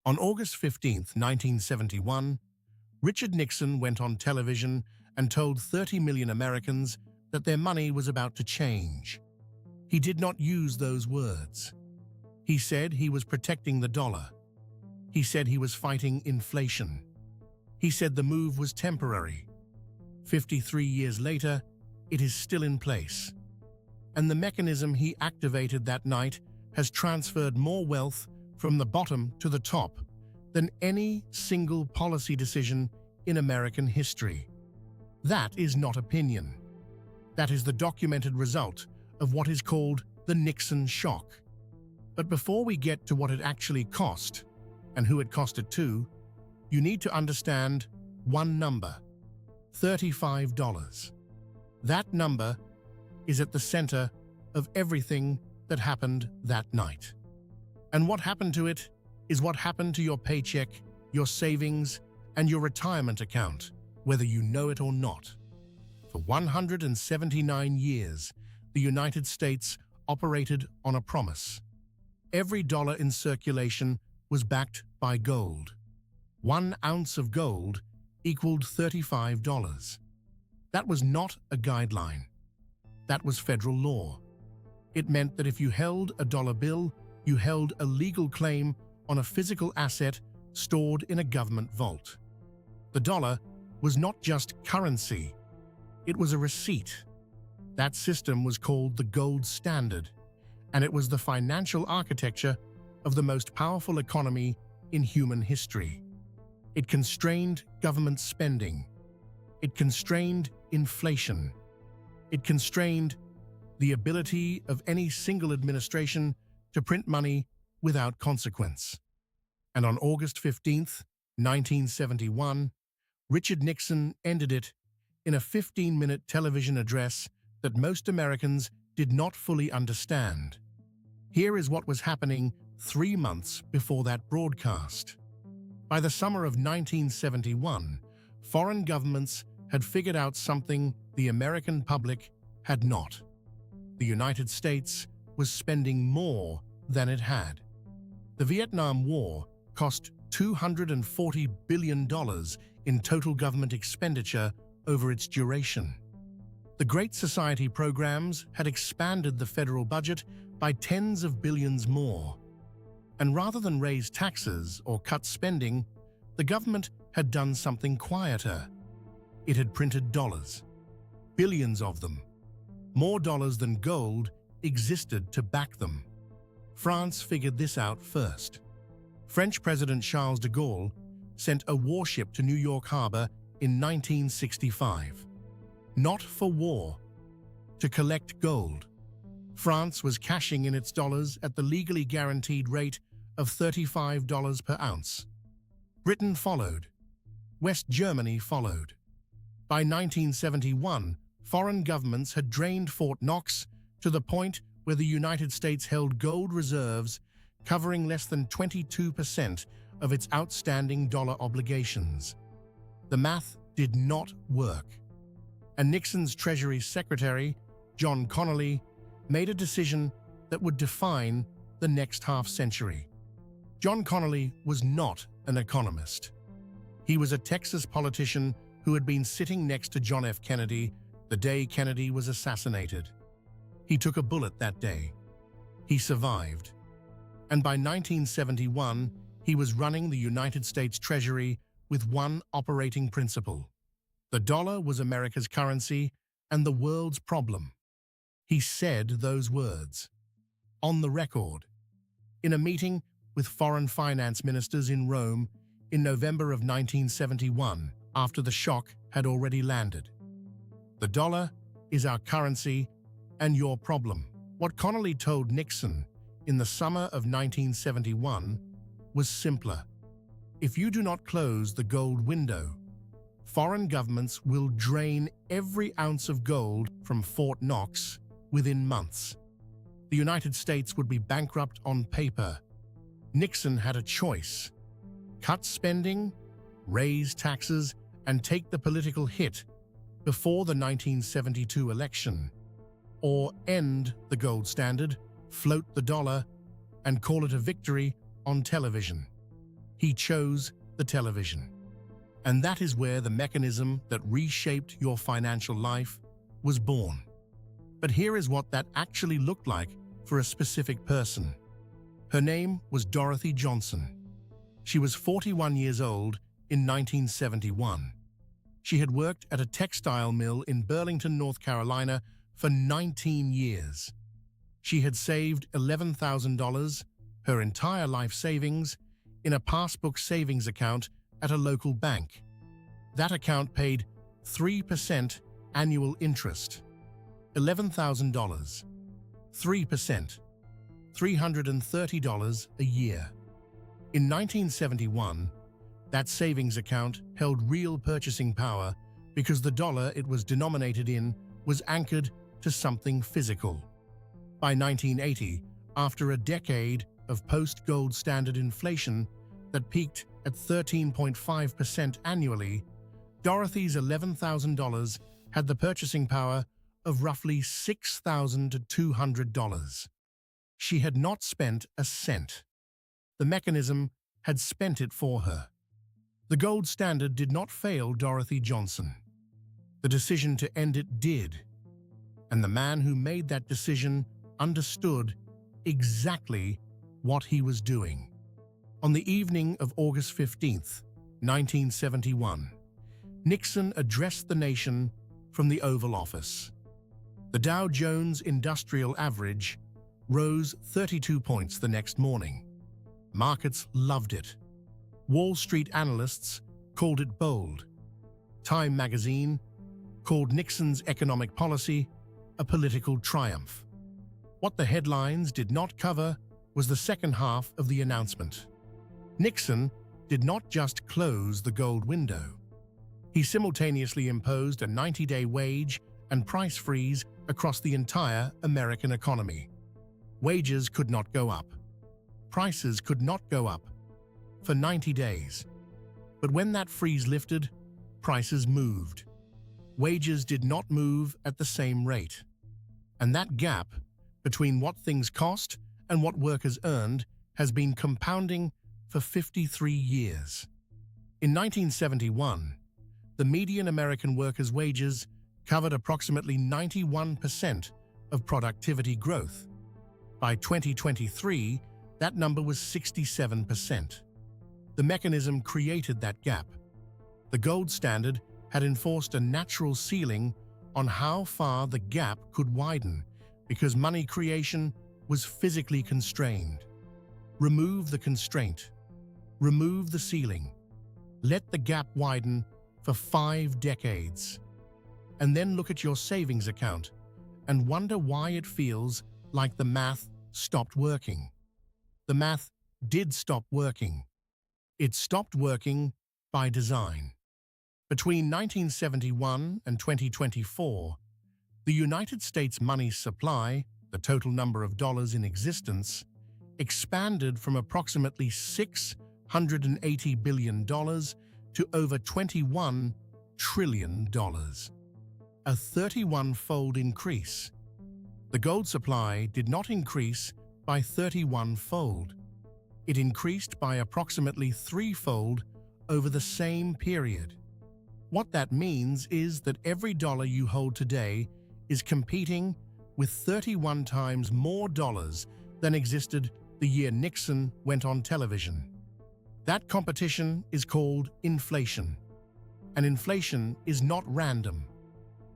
On August 15, 1971, Richard Nixon went on television and told 30 million Americans that their money was about to change. He did not use those words. He said he was protecting the dollar. He said he was fighting inflation. He said the move was temporary. 53 years later, it is still in place. And the mechanism he activated that night has transferred more wealth from the bottom to the top than any single policy decision in American history. That is not opinion. That is the documented result of what is called the Nixon shock. But before we get to what it actually cost and who it cost it to, you need to understand one number: $35. That number is at the center of everything that happened that night. And what happened to it is what happened to your paycheck, your savings, and your retirement account, whether you know it or not. For 179 years, the United States operated on a promise. Every dollar in circulation was backed by gold. 1 ounce of gold equaled $35. That was not a guideline. That was federal law. It meant that if you held a dollar bill, you held a legal claim on a physical asset stored in a government vault. The dollar was not just currency, it was a receipt. That system was called the gold standard, and it was the financial architecture of the most powerful economy in human history. It constrained government spending. It constrained inflation. It constrained the ability of any single administration to print money without consequence. And on August 15th, 1971, Richard Nixon ended it in a 15-minute television address that most Americans did not fully understand. Here is what was happening 3 months before that broadcast. By the summer of 1971, foreign governments had figured out something the American public had not. The United States was spending more than it had. The Vietnam War cost $240 billion in total government expenditure over its duration. The Great Society programs had expanded the federal budget by tens of billions more. And rather than raise taxes or cut spending, the government had done something quieter. It had printed dollars, billions of them. More dollars than gold existed to back them. France figured this out first. French President Charles de Gaulle sent a warship to New York Harbor in 1965. Not for war, to collect gold. France was cashing in its dollars at the legally guaranteed rate of $35 per ounce. Britain followed. West Germany followed. By 1971, foreign governments had drained Fort Knox to the point where the United States held gold reserves covering less than 22% of its outstanding dollar obligations. The math did not work. And Nixon's Treasury Secretary, John Connally, made a decision that would define the next half-century. John Connally was not an economist. He was a Texas politician who had been sitting next to John F. Kennedy the day Kennedy was assassinated. He took a bullet that day. He survived. And by 1971, he was running the United States Treasury with one operating principle. The dollar was America's currency and the world's problem. He said those words. On the record. In a meeting with foreign finance ministers in Rome in November of 1971, after the shock had already landed. The dollar is our currency and your problem. What Connally told Nixon in the summer of 1971 was simpler. If you do not close the gold window, foreign governments will drain every ounce of gold from Fort Knox within months. The United States would be bankrupt on paper. Nixon had a choice: cut spending, raise taxes, and take the political hit before the 1972 election, or end the gold standard, float the dollar, and call it a victory on television. He chose the television. And that is where the mechanism that reshaped your financial life was born. But here is what that actually looked like for a specific person. Her name was Dorothy Johnson. She was 41 years old in 1971. She had worked at a textile mill in Burlington, North Carolina for 19 years. She had saved $11,000, her entire life savings, in a passbook savings account at a local bank. That account paid 3% annual interest. $11,000. 3%. $330 a year. In 1971, that savings account held real purchasing power because the dollar it was denominated in was anchored to something physical. By 1980, after a decade of post-gold standard inflation that peaked at 13.5% annually, Dorothy's $11,000 had the purchasing power of roughly $6,200. She had not spent a cent. The mechanism had spent it for her. The gold standard did not fail Dorothy Johnson. The decision to end it did. And the man who made that decision understood exactly what he was doing. On the evening of August 15th, 1971, Nixon addressed the nation from the Oval Office. The Dow Jones Industrial Average rose 32 points the next morning. Markets loved it. Wall Street analysts called it bold. Time magazine called Nixon's economic policy a political triumph. What the headlines did not cover was the second half of the announcement. Nixon did not just close the gold window. He simultaneously imposed a 90-day wage and price freeze across the entire American economy. Wages could not go up. Prices could not go up for 90 days. But when that freeze lifted, prices moved. Wages did not move at the same rate. And that gap between what things cost and what workers earned has been compounding for 53 years. In 1971, the median American worker's wages covered approximately 91% of productivity growth. By 2023, that number was 67%. The mechanism created that gap. The gold standard had enforced a natural ceiling on how far the gap could widen because money creation was physically constrained. Remove the constraint. Remove the ceiling. Let the gap widen for 5 decades. And then look at your savings account and wonder why it feels like the math stopped working. The math did stop working. It stopped working by design. Between 1971 and 2024, the United States money supply, the total number of dollars in existence, expanded from approximately $680 billion to over $21 trillion. A 31-fold increase. The gold supply did not increase by 31-fold. It increased by approximately 3-fold over the same period. What that means is that every dollar you hold today is competing with 31 times more dollars than existed the year Nixon went on television. That competition is called inflation. And inflation is not random.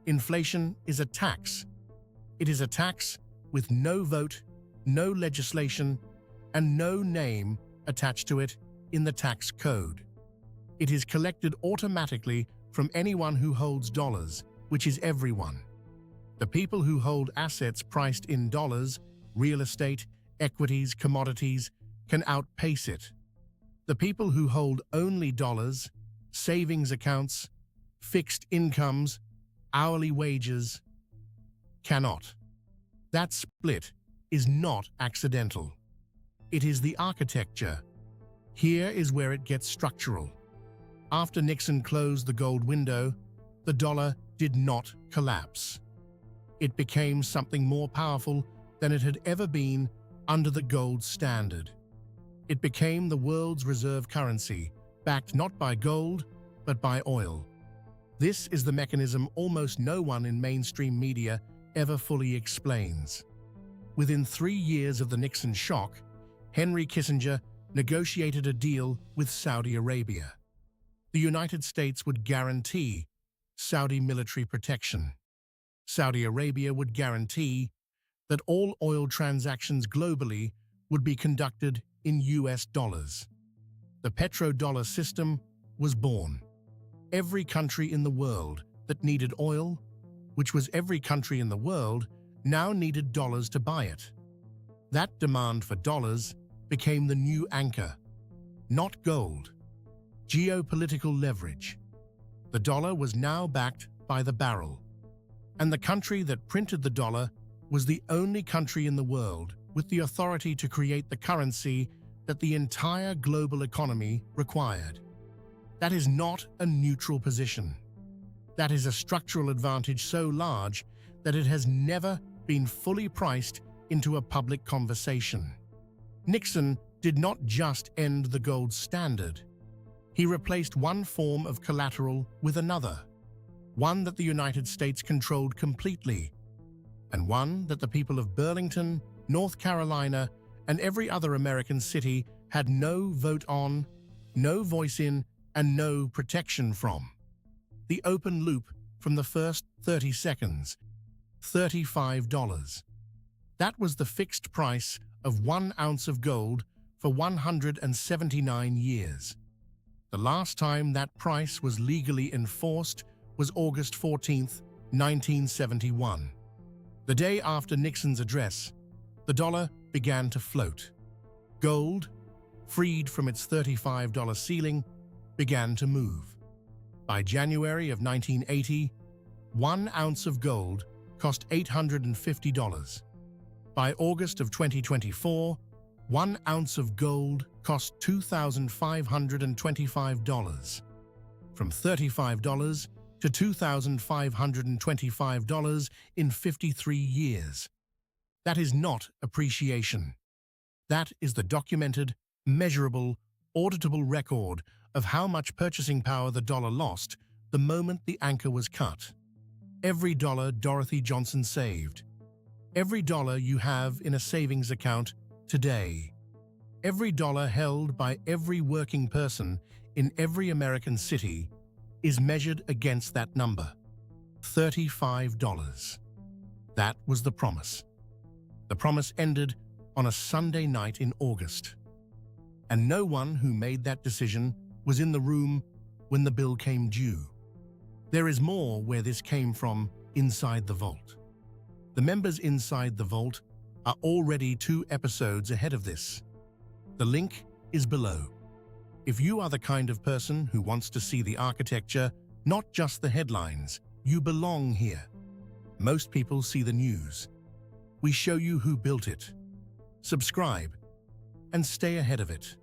Inflation is a tax. It is a tax with no vote, no legislation, and no name attached to it in the tax code. It is collected automatically from anyone who holds dollars, which is everyone. The people who hold assets priced in dollars, real estate, equities, commodities, can outpace it. The people who hold only dollars, savings accounts, fixed incomes, hourly wages, cannot. That split is not accidental. It is the architecture. Here is where it gets structural. After Nixon closed the gold window, the dollar did not collapse. It became something more powerful than it had ever been under the gold standard. It became the world's reserve currency, backed not by gold, but by oil. This is the mechanism almost no one in mainstream media ever fully explains. Within 3 years of the Nixon shock, Henry Kissinger negotiated a deal with Saudi Arabia. The United States would guarantee Saudi military protection. Saudi Arabia would guarantee that all oil transactions globally would be conducted in US dollars. The petrodollar system was born. Every country in the world that needed oil, which was every country in the world, now needed dollars to buy it. That demand for dollars became the new anchor, not gold. Geopolitical leverage. The dollar was now backed by the barrel. And the country that printed the dollar was the only country in the world with the authority to create the currency that the entire global economy required. That is not a neutral position. That is a structural advantage so large that it has never been fully priced into a public conversation. Nixon did not just end the gold standard. He replaced one form of collateral with another, one that the United States controlled completely, and one that the people of Burlington, North Carolina, and every other American city had no vote on, no voice in, and no protection from. The open loop from the first 30 seconds, $35. That was the fixed price of 1 ounce of gold for 179 years. The last time that price was legally enforced was August 14, 1971. The day after Nixon's address, the dollar began to float. Gold, freed from its $35 ceiling, began to move. By January of 1980, 1 ounce of gold cost $850. By August of 2024, 1 ounce of gold cost $2,525. From $35 to $2,525 in 53 years. That is not appreciation. That is the documented, measurable, auditable record of how much purchasing power the dollar lost the moment the anchor was cut. Every dollar Dorothy Johnson saved. Every dollar you have in a savings account today. Every dollar held by every working person in every American city is measured against that number, $35. That was the promise. The promise ended on a Sunday night in August. And no one who made that decision was in the room when the bill came due. There is more where this came from inside the vault. The members inside the vault are already 2 episodes ahead of this. The link is below. If you are the kind of person who wants to see the architecture, not just the headlines, you belong here. Most people see the news. We show you who built it. Subscribe and stay ahead of it.